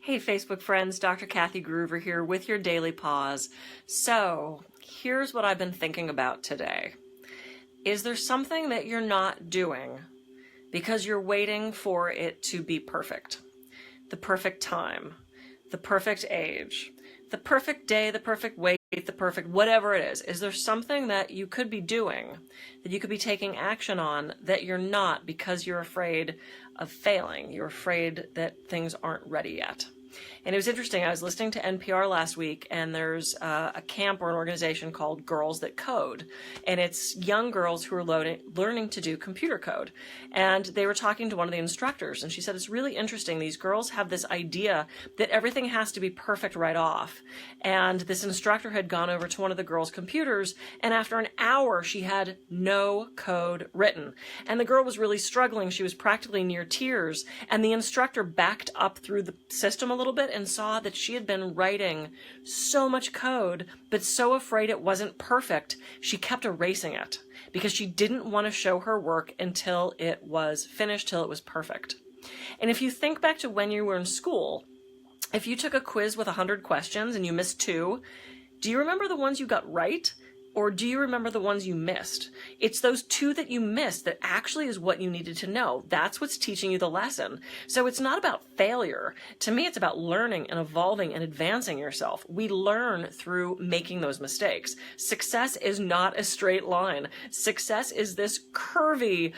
Hey Facebook friends, Dr. Kathy Gruver here with your Daily Pause. So here's what I've been thinking about today. Is there something that you're not doing because you're waiting for it to be perfect? The perfect time, the perfect age, the perfect day, the perfect weight, the perfect whatever it is. Is there something that you could be doing, that you could be taking action on, that you're not because you're afraid of failing? You're afraid that things aren't ready yet. And it was interesting. I was listening to NPR last week, and there's a camp or an organization called Girls That Code. And it's young girls who are learning to do computer code. And they were talking to one of the instructors, and she said, it's really interesting. These girls have this idea that everything has to be perfect right off. And this instructor had gone over to one of the girls' computers, and after an hour, she had no code written. And the girl was really struggling. She was practically near tears. And the instructor backed up through the system a little bit and saw that she had been writing so much code, but so afraid it wasn't perfect, she kept erasing it because she didn't want to show her work until it was finished, till it was perfect. And if you think back to when you were in school, if you took a quiz with 100 questions and you missed 2, do you remember the ones you got right? Or do you remember the ones you missed? It's those 2 that you missed that actually is what you needed to know. That's what's teaching you the lesson. So it's not about failure. To me, it's about learning and evolving and advancing yourself. We learn through making those mistakes. Success is not a straight line. Success is this curvy,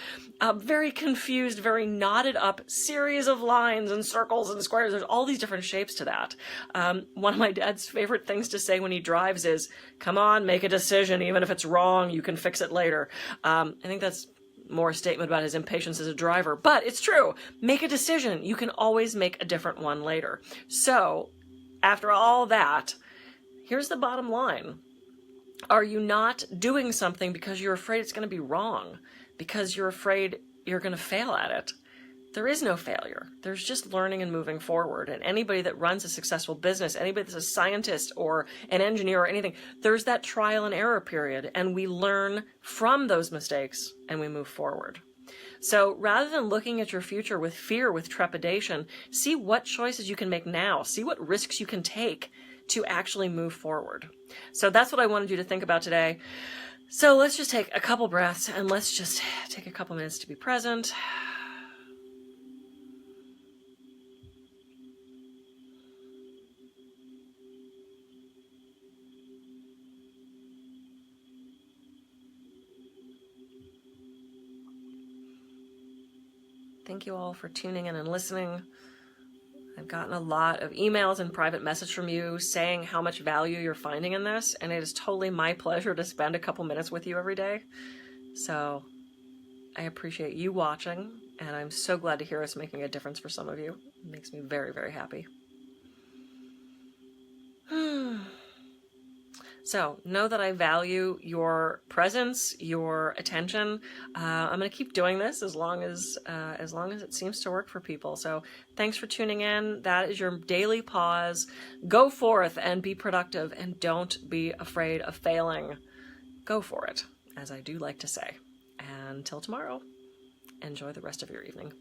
very confused, very knotted up series of lines and circles and squares. There's all these different shapes to that. One of my dad's favorite things to say when he drives is, come on, make a decision. Even if it's wrong, you can fix it later. I think that's more a statement about his impatience as a driver, but it's true. Make a decision. You can always make a different one later. So after all that, here's the bottom line. Are you not doing something because you're afraid it's going to be wrong? Because you're afraid you're going to fail at it? There is no failure. There's just learning and moving forward. And anybody that runs a successful business, anybody that's a scientist or an engineer or anything, there's that trial and error period. And we learn from those mistakes and we move forward. So rather than looking at your future with fear, with trepidation, see what choices you can make now. See what risks you can take to actually move forward. So that's what I wanted you to think about today. So let's just take a couple breaths and let's just take a couple minutes to be present. Thank you all for tuning in and listening. I've gotten a lot of emails and private messages from you saying how much value you're finding in this, and it is totally my pleasure to spend a couple minutes with you every day. So I appreciate you watching, and I'm so glad to hear us making a difference for some of you. It makes me very, very happy. So know that I value your presence, your attention. I'm going to keep doing this as long as it seems to work for people. So thanks for tuning in. That is your daily pause. Go forth and be productive, and don't be afraid of failing. Go for it, as I do like to say. And until tomorrow, enjoy the rest of your evening.